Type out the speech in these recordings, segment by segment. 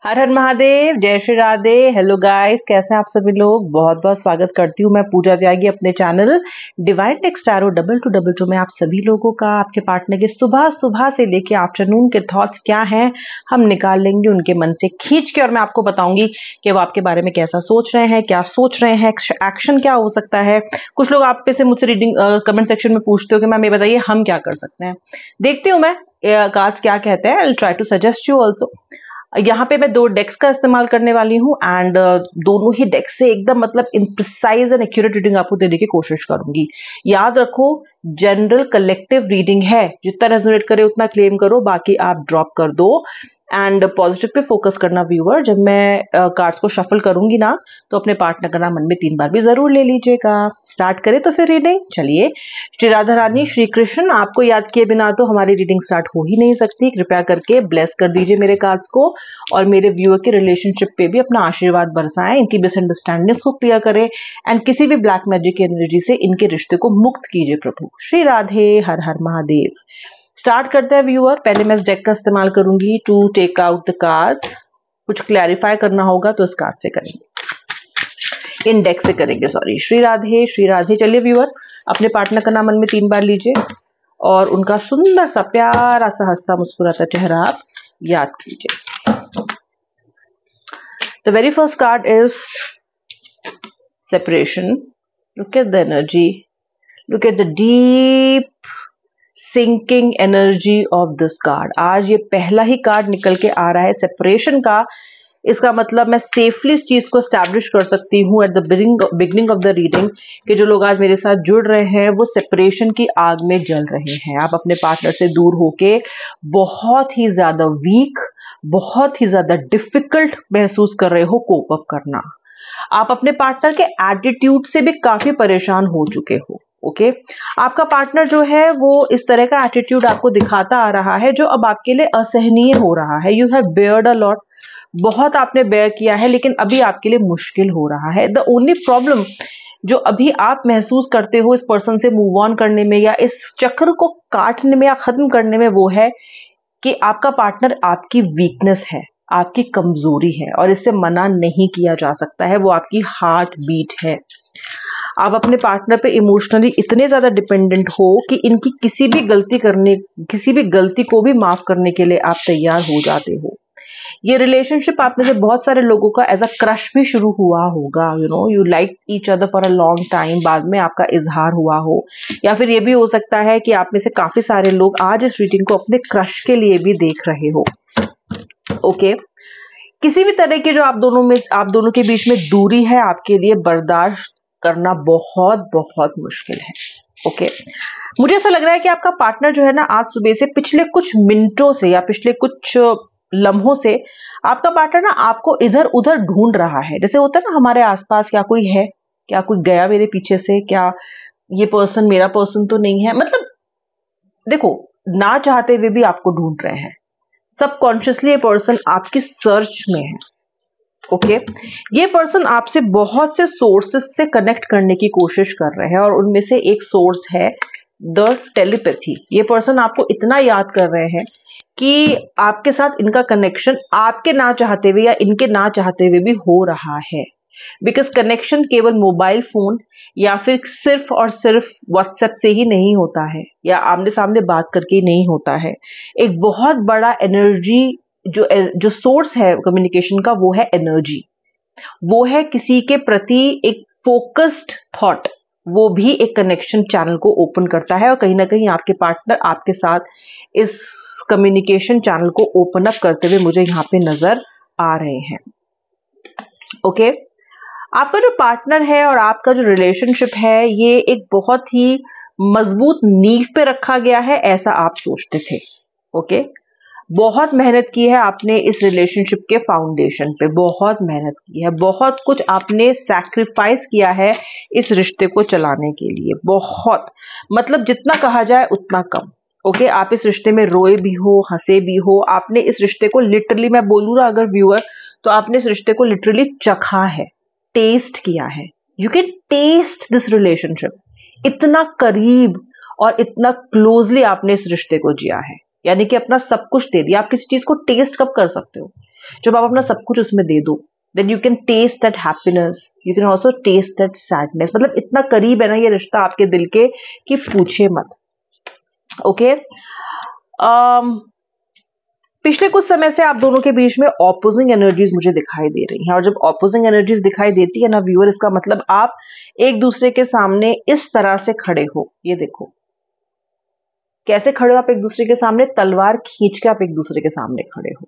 हर हर महादेव, जय Shri Radhe. Hello guys, कैसे हैं आप सभी लोग। बहुत बहुत स्वागत करती हूँ मैं पूजा त्यागी अपने चैनल डिवाइन टेक्स्ट टैरो 2222 में आप सभी लोगों का। आपके पार्टनर के सुबह सुबह से लेके आफ्टरनून के थॉट्स क्या हैं हम निकाल लेंगे उनके मन से खींच के, और मैं आपको बताऊंगी कि वो आपके बारे में कैसा सोच रहे हैं, क्या सोच रहे हैं, एक्शन क्या हो सकता है। कुछ लोग आप पे से मुझसे रीडिंग कमेंट सेक्शन में पूछते हो कि मैम ये बताइए हम क्या कर सकते हैं। देखती हूँ मैं कार्ड्स क्या कहते हैं। I will try to suggest you also. यहाँ पे मैं 2 डेक्स का इस्तेमाल करने वाली हूँ एंड दोनों ही डेक्स से एकदम मतलब इन प्रिसाइज एंड एक्यूरेट रीडिंग आपको देने की कोशिश करूंगी। याद रखो, जनरल कलेक्टिव रीडिंग है, जितना रेजोनेट करे उतना क्लेम करो, बाकी आप ड्रॉप कर दो एंड पॉजिटिव पे फोकस करना व्यूअर। जब मैं कार्ड्स को शफल करूंगी ना, तो अपने पार्टनर का नाम मन में 3 बार भी जरूर ले लीजिएगा। स्टार्ट करें तो फिर रीडिंग। चलिए, श्री राधा रानी श्री कृष्ण, आपको याद किए बिना तो हमारी रीडिंग स्टार्ट हो ही नहीं सकती। कृपया करके ब्लेस कर दीजिए मेरे कार्ड्स को और मेरे व्यूअर के रिलेशनशिप पे भी अपना आशीर्वाद बरसाएं, इनकी मिसअंडरस्टैंडिंग्स को क्लियर करें एंड किसी भी ब्लैक मैजिक की एनर्जी से इनके रिश्ते को मुक्त कीजिए प्रभु। श्री राधे, हर हर महादेव। स्टार्ट करते हैं व्यूअर। पहले मैं इस डेक का इस्तेमाल करूंगी to take out the cards. कुछ क्लैरिफाई करना होगा तो इस कार्ड से करेंगे, इन डेक से करेंगे, सॉरी। श्री राधे श्री राधे। चलिए व्यूअर, अपने पार्टनर का नाम मन में 3 बार लीजिए और उनका सुंदर सा प्यारा सा हंसता मुस्कुराता चेहरा आप याद कीजिए। The very first card is separation. Look at the energy, look at the deep sinking energy of this card. आज ये पहला ही कार्ड निकल के आ रहा है सेपरेशन का। इसका मतलब मैं सेफली इस चीज को एस्टैब्लिश कर सकती हूँ at the beginning of the reading कि जो लोग आज मेरे साथ जुड़ रहे हैं वो सेपरेशन की आग में जल रहे हैं। आप अपने पार्टनर से दूर होके बहुत ही ज्यादा वीक, बहुत ही ज्यादा डिफिकल्ट महसूस कर रहे हो कोप अप करना। आप अपने पार्टनर के एटीट्यूड से भी काफी परेशान हो चुके हो। ओके, आपका पार्टनर जो है वो इस तरह का एटीट्यूड आपको दिखाता आ रहा है जो अब आपके लिए असहनीय हो रहा है। You have Baird a lot, बहुत आपने बेयर किया है, लेकिन अभी आपके लिए मुश्किल हो रहा है। द ओनली प्रॉब्लम जो अभी आप महसूस करते हो इस पर्सन से मूव ऑन करने में या इस चक्र को काटने में या खत्म करने में, वो है कि आपका पार्टनर आपकी वीकनेस है, आपकी कमजोरी है और इससे मना नहीं किया जा सकता है। वो आपकी हार्ट बीट है। आप अपने पार्टनर पे इमोशनली इतने ज्यादा डिपेंडेंट हो कि इनकी किसी भी गलती को भी माफ करने के लिए आप तैयार हो जाते हो। ये रिलेशनशिप आप में से बहुत सारे लोगों का एज अ क्रश भी शुरू हुआ होगा। You like each other for a long time, बाद में आपका इजहार हुआ हो, या फिर ये भी हो सकता है कि आप में से काफी सारे लोग आज इस रीडिंग को अपने क्रश के लिए भी देख रहे हो। ओके, किसी भी तरह की जो आप दोनों के बीच में दूरी है, आपके लिए बर्दाश्त करना बहुत बहुत मुश्किल है। ओके, मुझे ऐसा लग रहा है कि आपका पार्टनर जो है ना, आज सुबह से पिछले कुछ मिनटों से या पिछले कुछ लम्हों से आपका पार्टनर ना आपको इधर उधर ढूंढ रहा है। जैसे होता है ना, हमारे आसपास क्या कोई है, क्या कोई गया मेरे पीछे से, क्या ये पर्सन मेरा पर्सन तो नहीं है। मतलब देखो, ना चाहते हुए भी आपको ढूंढ रहे हैं। सबकॉन्शियसली ये पर्सन आपकी सर्च में है। ओके, ये पर्सन आपसे बहुत से सोर्सेस से कनेक्ट करने की कोशिश कर रहे हैं और उनमें से एक सोर्स है द टेलीपैथी। ये पर्सन आपको इतना याद कर रहे हैं कि आपके साथ इनका कनेक्शन आपके ना चाहते हुए या इनके ना चाहते हुए भी हो रहा है। बिकॉज कनेक्शन केवल मोबाइल फोन या फिर सिर्फ और सिर्फ व्हाट्सएप से ही नहीं होता है या आमने सामने बात करके ही नहीं होता है। एक बहुत बड़ा एनर्जी जो सोर्स है कम्युनिकेशन का, वो है एनर्जी, वो है किसी के प्रति एक फोकस्ड थॉट। वो भी एक कनेक्शन चैनल को ओपन करता है और कहीं ना कहीं आपके पार्टनर आपके साथ इस कम्युनिकेशन चैनल को ओपन अप करते हुए मुझे यहाँ पे नजर आ रहे हैं। ओके, आपका जो पार्टनर है और आपका जो रिलेशनशिप है, ये एक बहुत ही मजबूत नींव पे रखा गया है, ऐसा आप सोचते थे। ओके, बहुत मेहनत की है आपने इस रिलेशनशिप के फाउंडेशन पे, बहुत मेहनत की है, बहुत कुछ आपने सैक्रिफाइस किया है इस रिश्ते को चलाने के लिए। बहुत, मतलब जितना कहा जाए उतना कम। ओके, आप इस रिश्ते में रोए भी हो, हंसे भी हो। आपने इस रिश्ते को लिटरली, मैं बोलूँ ना अगर व्यूअर, तो आपने इस रिश्ते को लिटरली चखा है, टेस्ट किया है। You can test this relationship. इतना करीब और इतना क्लोजली आपने इस रिश्ते को जिया है, यानी कि अपना सब कुछ दे दिया। आप किसी चीज को टेस्ट कब कर सकते हो? जब आप अपना सब कुछ उसमें दे दो, then you can taste that happiness, you can also taste that sadness. मतलब इतना करीब है ना ये रिश्ता आपके दिल के कि पूछे मत. ओके पिछले कुछ समय से आप दोनों के बीच में ऑपोजिंग एनर्जीज मुझे दिखाई दे रही हैं, और जब ऑपोजिंग एनर्जीज दिखाई देती है ना व्यूअर, इसका मतलब आप एक दूसरे के सामने इस तरह से खड़े हो. ये देखो कैसे खड़े हो आप एक दूसरे के सामने, तलवार खींच के आप एक दूसरे के सामने खड़े हो.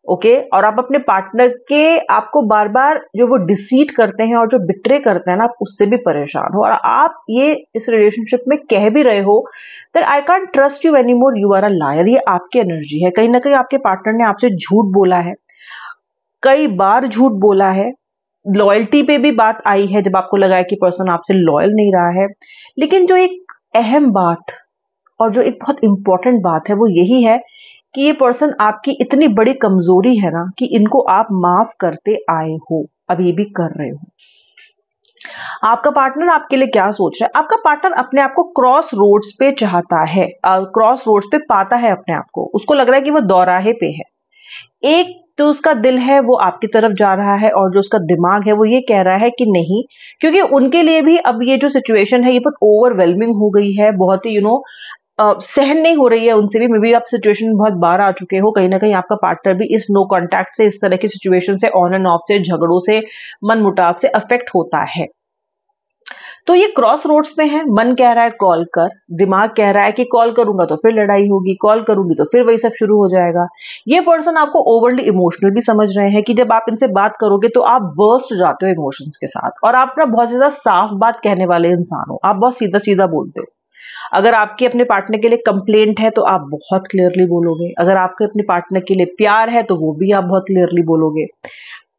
ओके और आप अपने पार्टनर के आपको बार बार जो वो डिसीट करते हैं और जो बिट्रे करते हैं ना, आप उससे भी परेशान हो, और आप ये इस रिलेशनशिप में कह भी रहे हो that I can't trust you any more, you are a liar. ये आपकी एनर्जी है. कहीं ना कहीं आपके पार्टनर ने आपसे झूठ बोला है, कई बार झूठ बोला है. लॉयल्टी पे भी बात आई है जब आपको लगा है कि पर्सन आपसे लॉयल नहीं रहा है. लेकिन जो एक अहम बात और जो एक बहुत इंपॉर्टेंट बात है वो यही है कि ये पर्सन आपकी इतनी बड़ी कमजोरी है ना कि इनको आप माफ करते आए हो, अभी भी कर रहे हो. आपका पार्टनर आपके लिए क्या सोच रहा है? आपका पार्टनर अपने आप को क्रॉस रोड्स पे चाहता है, क्रॉस रोड्स पे पाता है अपने आप को. उसको लग रहा है कि वो दौराहे पे है. एक तो उसका दिल है वो आपकी तरफ जा रहा है, और जो उसका दिमाग है वो ये कह रहा है कि नहीं, क्योंकि उनके लिए भी अब ये जो सिचुएशन है ये बहुत ओवरवेलमिंग हो गई है, बहुत ही सहन नहीं हो रही है उनसे भी. मे बी आप सिचुएशन में बहुत बार आ चुके हो, कहीं ना कहीं आपका पार्टनर भी इस नो कांटेक्ट से, इस तरह की सिचुएशन से, ऑन एंड ऑफ से, झगड़ों से, मन मुटाव से अफेक्ट होता है. तो ये क्रॉस रोड्स में है. मन कह रहा है कॉल कर, दिमाग कह रहा है कि कॉल करूंगा तो फिर लड़ाई होगी, कॉल करूंगी तो फिर वही सब शुरू हो जाएगा. ये पर्सन आपको ओवरली इमोशनल भी समझ रहे हैं कि जब आप इनसे बात करोगे तो आप बर्स्ट जाते हो इमोशंस के साथ, और आप ना बहुत ज्यादा साफ बात कहने वाले इंसान हो. आप बहुत सीधा सीधा बोलते हो. अगर आपके अपने पार्टनर के लिए कंप्लेंट है तो आप बहुत क्लियरली बोलोगे. अगर आपके अपने पार्टनर के लिए प्यार है तो वो भी आप बहुत क्लियरली बोलोगे.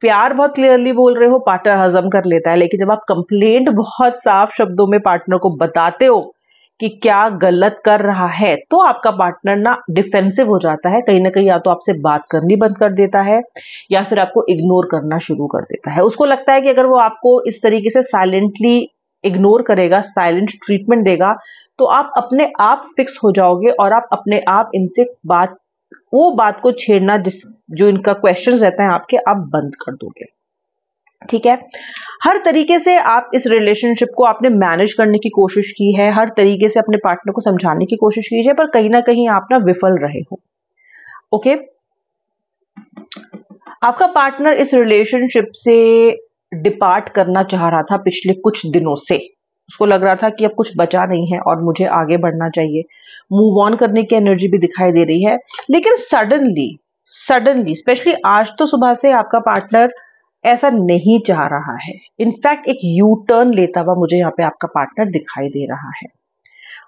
प्यार बहुत क्लियरली बोल रहे हो, पार्टनर हजम कर लेता है. लेकिन जब आप कंप्लेंट बहुत साफ शब्दों में पार्टनर को बताते हो कि क्या गलत कर रहा है, तो आपका पार्टनर ना डिफेंसिव हो जाता है. कहीं ना कहीं या तो आपसे बात करनी बंद कर देता है या फिर आपको इग्नोर करना शुरू कर देता है. उसको लगता है कि अगर वो आपको इस तरीके से साइलेंटली इग्नोर करेगा, साइलेंट ट्रीटमेंट देगा, तो आप अपने आप फिक्स हो जाओगे और आप अपने आप इनसे वो बात को छेड़ना जो इनका क्वेश्चंस रहते हैं आपके, आप बंद कर दोगे. ठीक है. हर तरीके से आप इस रिलेशनशिप को आपने मैनेज करने की कोशिश की है, हर तरीके से अपने पार्टनर को समझाने की कोशिश की है, पर कहीं ना कहीं आप ना विफल रहे हो. ओके आपका पार्टनर इस रिलेशनशिप से डिपार्ट करना चाह रहा था पिछले कुछ दिनों से. उसको लग रहा था कि अब कुछ बचा नहीं है और मुझे आगे बढ़ना चाहिए, मूव ऑन करने की एनर्जी भी दिखाई दे रही है. लेकिन सडनली स्पेशली आज तो सुबह से आपका पार्टनर ऐसा नहीं चाह रहा है. इनफैक्ट एक यू टर्न लेता हुआ मुझे यहाँ पे आपका पार्टनर दिखाई दे रहा है.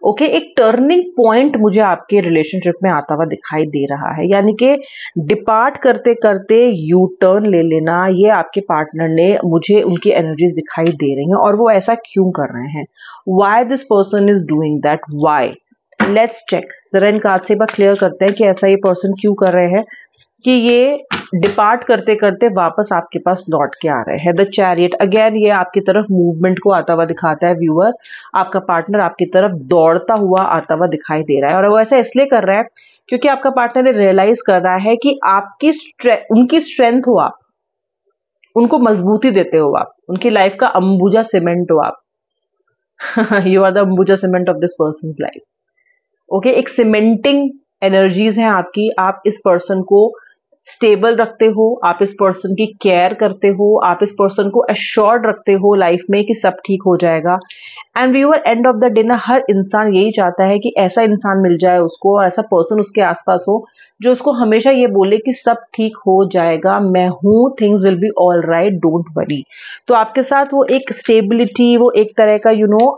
ओके एक टर्निंग पॉइंट मुझे आपके रिलेशनशिप में आता हुआ दिखाई दे रहा है. यानी कि डिपार्ट करते करते यू टर्न ले लेना, ये आपके पार्टनर ने मुझे उनकी एनर्जीज दिखाई दे रही हैं. और वो ऐसा क्यों कर रहे हैं? Why this person is doing that? Why? Let's check. जरा इनका आज से बात क्लियर करते हैं कि ऐसा ये पर्सन क्यों कर रहे हैं कि ये डिपार्ट करते करते वापस आपके पास लौट के आ रहे हैं. द चैरियट अगेन, ये आपकी तरफ मूवमेंट को आता हुआ दिखाता है व्यूअर. आपका पार्टनर आपकी तरफ दौड़ता हुआ आता हुआ दिखाई दे रहा है, और वो ऐसा इसलिए कर रहा है क्योंकि आपका पार्टनर ने रियलाइज कर रहा है कि आपकी उनकी स्ट्रेंथ हो आप, उनको मजबूती देते हो आप, उनकी लाइफ का अंबुजा सीमेंट हो आप. You are the Ambuja cement of this person's life. Okay एक सीमेंटिंग एनर्जीज हैं आपकी. आप इस पर्सन को स्टेबल रखते हो, आप इस पर्सन की केयर करते हो, आप इस पर्सन को एश्योर्ड रखते हो लाइफ में कि सब ठीक हो जाएगा. And viewer end of the day ना हर इंसान यही चाहता है कि ऐसा इंसान मिल जाए उसको, और ऐसा पर्सन उसके आसपास हो जो उसको हमेशा ये बोले कि सब ठीक हो जाएगा, मैं हूं, things will be all right, don't worry. तो आपके साथ वो एक स्टेबिलिटी, वो एक तरह का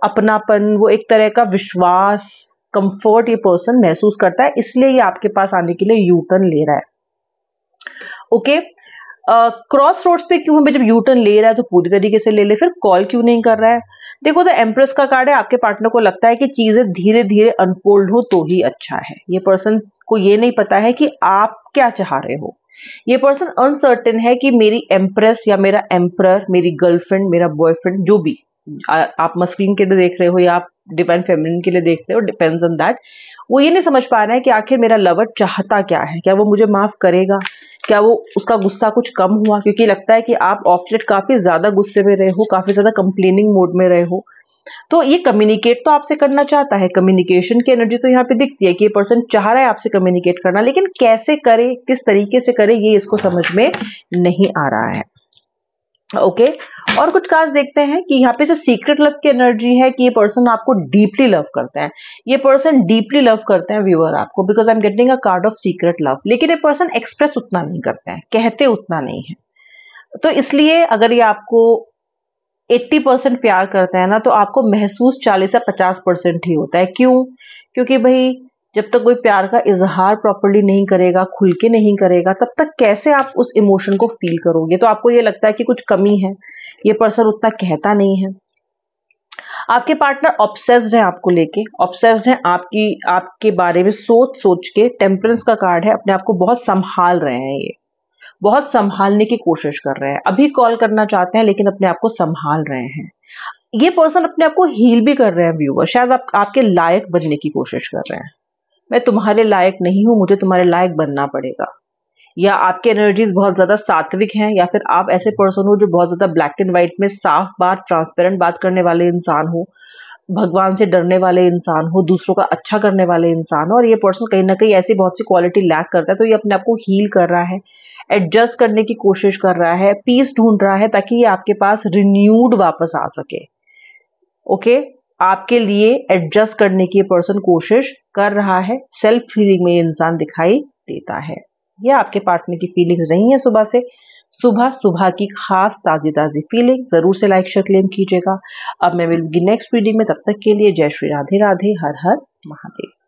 अपनापन, वो एक तरह का विश्वास, कंफर्ट ये पर्सन महसूस करता है. इसलिए ये आपके पास आने के लिए यू टर्न ले रहा है. ओके क्रॉस रोड्स पे क्यों है? जब यू टर्न ले रहा है तो पूरी तरीके से ले ले, फिर कॉल क्यों नहीं कर रहा है? देखो द एम्प्रेस का कार्ड है. आपके पार्टनर को लगता है कि चीजें धीरे धीरे अनफोल्ड हो तो ही अच्छा है. ये पर्सन को ये नहीं पता है कि आप क्या चाह रहे हो. ये पर्सन अनसर्टेन है कि मेरी एम्प्रेस या मेरा एम्परर, मेरी गर्लफ्रेंड, मेरा बॉयफ्रेंड, जो भी आप मस्कुलिन के लिए देख रहे हो या आप डिवाइन फेमिनिन के लिए देख रहे हो, डिपेंड्स ऑन दैट. वो ये नहीं समझ पा रहा है कि आखिर मेरा लवर चाहता क्या है. क्या वो मुझे माफ करेगा? क्या वो उसका गुस्सा कुछ कम हुआ? क्योंकि लगता है कि आप ऑफ लेट काफी ज्यादा गुस्से में रहे हो, काफी ज्यादा कंप्लेनिंग मोड में रहे हो। तो ये कम्युनिकेट तो आपसे करना चाहता है, कम्युनिकेशन की एनर्जी तो यहाँ पे दिखती है कि ये पर्सन चाह रहा है आपसे कम्युनिकेट करना, लेकिन कैसे करे, किस तरीके से करे, ये इसको समझ में नहीं आ रहा है। ओके और कुछ कार्ड्स देखते हैं कि यहाँ पे जो सीक्रेट लव की एनर्जी है कि ये पर्सन आपको डीपली लव करते हैं, ये पर्सन डीपली लव करते हैं व्यूअर आपको, because I am getting a card of secret love. लेकिन ये पर्सन एक्सप्रेस उतना नहीं करते हैं, कहते उतना नहीं है। तो इसलिए अगर ये आपको 80% प्यार करते हैं ना, तो आपको महसूस 40 या 50% ही होता है। क्यों? क्योंकि भाई जब तक कोई प्यार का इजहार प्रॉपर्ली नहीं करेगा, खुल के नहीं करेगा, तब तक कैसे आप उस इमोशन को फील करोगे? तो आपको ये लगता है कि कुछ कमी है, ये पर्सन उतना कहता नहीं है। आपके पार्टनर ऑब्सेस्ड है आपको लेके, ऑब्सेस्ड है आपके बारे में सोच सोच के। टेम्परेंस का कार्ड है, अपने आप को बहुत संभाल रहे हैं, ये बहुत संभालने की कोशिश कर रहे हैं। अभी कॉल करना चाहते हैं लेकिन अपने आप को संभाल रहे हैं। ये पर्सन अपने आप को हील भी कर रहे हैं व्यूअर, शायद आपके लायक बनने की कोशिश कर रहे हैं। मैं तुम्हारे लायक नहीं हूं, मुझे तुम्हारे लायक बनना पड़ेगा। या आपके एनर्जीज बहुत ज्यादा सात्विक हैं, या फिर आप ऐसे पर्सन हो जो बहुत ज्यादा ब्लैक एंड व्हाइट में साफ बात, ट्रांसपेरेंट बात करने वाले इंसान हो, भगवान से डरने वाले इंसान हो, दूसरों का अच्छा करने वाले इंसान हो। और ये पर्सन कहीं ना कहीं ऐसी बहुत सी क्वालिटी लैक करता है, तो ये अपने आप को हील कर रहा है, एडजस्ट करने की कोशिश कर रहा है, पीस ढूंढ रहा है, ताकि ये आपके पास रिन्यूड वापस आ सके। ओके आपके लिए एडजस्ट करने की पर्सन कोशिश कर रहा है। सेल्फ फीलिंग में ये इंसान दिखाई देता है। ये आपके पार्टनर की फीलिंग्स नहीं है सुबह से। सुबह सुबह की खास ताजी ताजी फीलिंग जरूर से लाइक शेयर क्लेम कीजिएगा। अब मैं मिलूंगी नेक्स्ट रीडिंग में, तब तक के लिए जय श्री राधे राधे, हर हर महादेव।